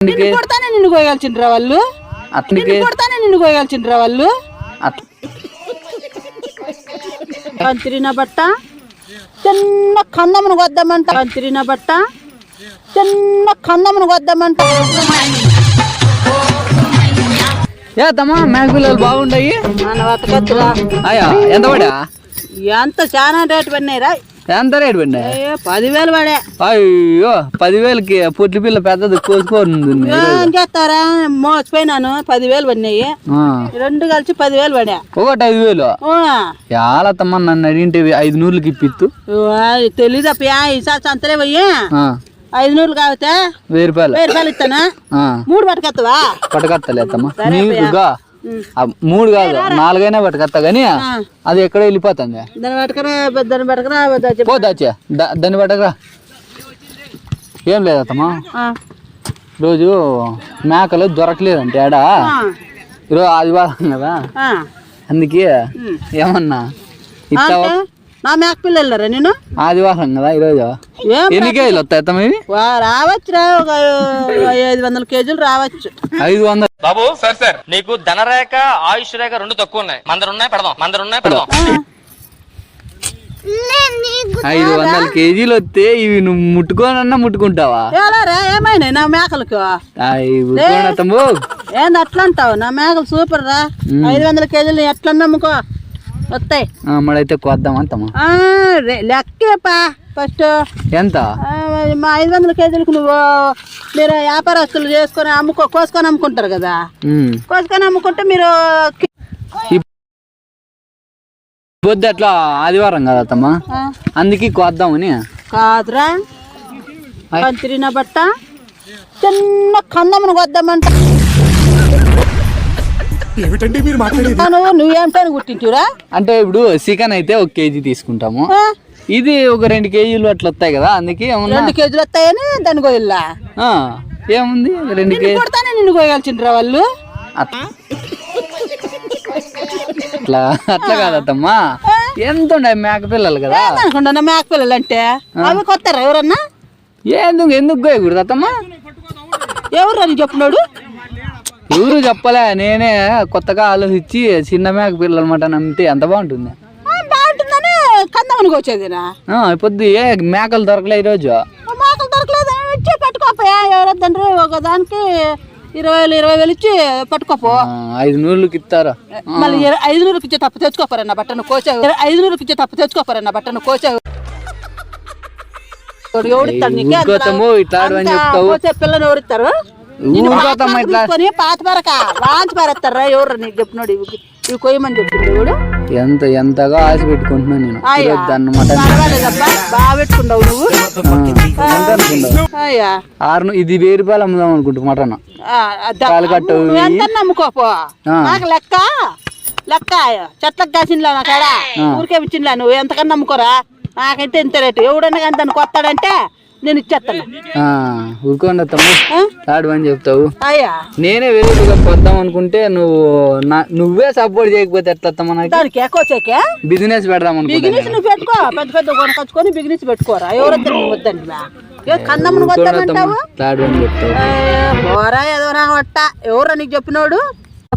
కొడతానే నిన్ను కోయాల్సిండ్రా వాళ్ళు, కొడతానే నిన్ను కోయాల్సిండ్రా వాళ్ళు. తిరిగిన బట్ట చిన్న కందమును కొద్దామంట, తిరిగిన బట్ట చిన్న కందమును కొద్దామంట. ఏతమ్మా మేక పిల్లలు బాగుంటాయి. మన బతకచ్చురా. అయ్యా ఎంత పడా? ఎంత చాలా రేటు పడినాయిరా. ఎంత రేటు పడినా? 10,000 పడే. అయ్యో 10,000కి పొట్లి పిల్ల పెద్దది కోసుకోండి. ఏం చేస్తారా, మోసపోయినాను. 10,000 పడినాయి, రెండు కలిసి 10,000 పడా. ఒకటి 5,000. యాలతమ్మా నన్ను అడిగింటే 500కి ఇప్పిత్తు. తెలీదప్ప ఈసారి సంతలే పోయి 500 కావతే 1,000 ఇస్తానా. 3 పట్టుకొస్తావా? పట్టుకొత్తలేదమ్మా నీకుగా 3 కాదు 4 అయినా పట్టుకొస్తా గానీ అది ఎక్కడ వెళ్ళిపోతుంది. దాన్ని పట్టుకురా పోదాచే దాన్ని పట్టకరా. ఏం లేదమ్మా, రోజు మేకలు దొరకలేదంటే ఆడ. ఈరోజు ఆదివారం కదా, అందుకే ఏమన్నా ఇస్తావా? నా మేక పిల్లలు వెళ్ళారా నేను? ఆదివారం కదా ఈరోజు. ఎన్ని కేజీలు వస్తాయి ఇవి? రావచ్చురా, ఒక 500 కేజీలు రావచ్చు. 500 బాబు సార్ నీకు ధనరేఖ ఆయుష్ రేఖ 2 తక్కువ ఉన్నాయి. మందరున్నాయి పెడదాం. 500 కేజీలు వస్తే ఇవి నువ్వు ముట్టుకోనన్నా ముట్టుకుంటావా? ఏమైనా నా మేకలకు ఏంది అట్లా అంటావు? నా మేకలు సూపర్ రా. 500 కేజీలు ఎట్లా నమ్ముకో వస్తాయి. మడైతే కొద్దాం అంతమ్మా. లెక్కేపా ఫస్ట్ ఎంత? 500 కేజీలకు మీరు వ్యాపారస్తులు చేసుకొని కోసుకొని అమ్ముకుంటారు కదా. కోసుకొని అమ్ముకుంటే మీరు పొద్దు అట్లా ఆదివారం కదా అత్తమ్మా, అందుకే కొద్దామని. కాదురా, తిరిగిన బట్ట చిన్న కందమును కొద్దామంట. నువ్వేంటో గుర్తించురా. అంటే ఇప్పుడు చికెన్ అయితే 1 కేజీ తీసుకుంటాము, ఇది ఒక 2 కేజీలు అట్లా వస్తాయి కదా, అందుకే 2 కేజీలు వస్తాయని దాన్ని కోయల్లా. ఏముంది 2 కేజీ కొడతానే నిన్ను కోయాల్సిండ్రా వాళ్ళు. అట్లా కాదమ్మా, ఎంత ఉండే మేక పిల్లలు కదా అనుకుంటా. మేక పిల్లలు అంటే అవి కొత్తారా ఎవరన్నా? ఎందుకు కోయకూడదు అత్తమ్మా? ఎవరు అని చెప్పినాడు? ఎవరు చెప్పలే, నేనే కొత్తగా ఆలోచించి చిన్న మేక పిల్లల మటన్ అమ్మితే ఎంత బాగుంటుంది. బాగుంటుందని కందమని వచ్చేదినా. పొద్దు మేకలు దొరకలే ఈరోజు. మేకలు దొరకలేదు ఇచ్చి పట్టుకోపోయా. ఎవరొద్దండ్రి ఒక దానికి 20,000 ఇచ్చి పట్టుకోపో. 500కి ఇస్తారా? మళ్ళీ 500కి ఇచ్చే తప్పు తెచ్చుకోపోరా నా బట్టను కోచావు. 500కి ఇచ్చే తప్పు తెచ్చుకోపోరా నా బట్టను కోచావు. ఎవడిస్తాడు నీకు? పిల్లని ఎవరిస్తారు? పాత పరక వాంచి పారేస్తారా ఎవరు నీకు చెప్పినాడు? ఇవి కొయ్యమని చెప్తున్నాడు. ఎంతగా ఆశ పెట్టుకుంటున్నా నేను అన్నమాట. బాగా పెట్టుకుంటావు నువ్వు. ఇది 1,000 రూపాయలు అమ్ముదాం అనుకుంటా మటన్. ఎంత నమ్ముకోపో. నాకు లెక్క చెట్లకు కాసిందిలా నా కాడ ఊరికే ఇచ్చిందిలా. నువ్వు ఎంతకన్నా నమ్ముకోరా. నాకైతే ఇంత రేటు. ఎవడన్నా కానీ దాన్ని కొత్తాడంటే నేను ఇచ్చేస్తాను. ఊరుకోండి తాడు అని చెప్తావు. నేనే వేరేగా కొద్దాం అనుకుంటే నువ్వే సపోర్ట్ చేయకపోతే ఎట్లా? దానికి కోచేకే బిజినెస్ పెడదాం. బిజినెస్ నువ్వు పెట్టుకో, పెద్ద పెద్ద కొనుకొచ్చుకొని బిజినెస్ పెట్టుకోరా. ఎవరొద్దు వద్దండి. కన్నమ్మను వద్దామంటావు. తాడు అని చెప్తావు. పోరా ఎదవరా వట్ట. ఎవరు నీకు చెప్పినోడు?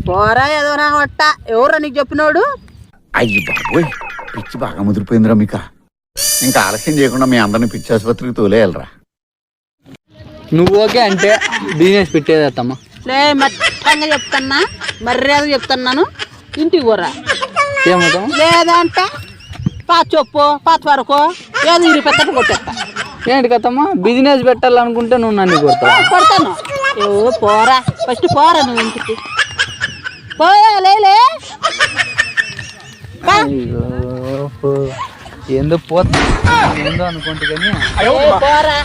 పోరా ఎదవరా వట్ట. ఎవరు నీకు చెప్పినోడు? అయ్యి బాబోయ్, పిచ్చి బాగా ముదిరిపోయిందిరా మీకు. ఇంకా ఆలస్యం చేయకుండా మీ అందరిని పిచ్చి ఆసుపత్రికి తోలేయాలరా. నువ్వు ఓకే అంటే బిజినెస్ పెట్టేదమ్మా. మట్టంగా చెప్తున్నా, మర్యాద చెప్తున్నాను. ఇంటికి పోరా. ఏమవుతాం లేదంటే పాత చెప్పు పాత వరకు ఏదో 20 పెద్దలు కొట్టేస్తా. ఏంటి కదమ్మా, బిజినెస్ పెట్టాలనుకుంటే నువ్వు నన్ను కొడతాను. పోరా ఫస్ట్ పోరా నువ్వు ఇంటికి. పోలే ఏందో పోతా ఏందో అనుకుంటే కానీ పోరా.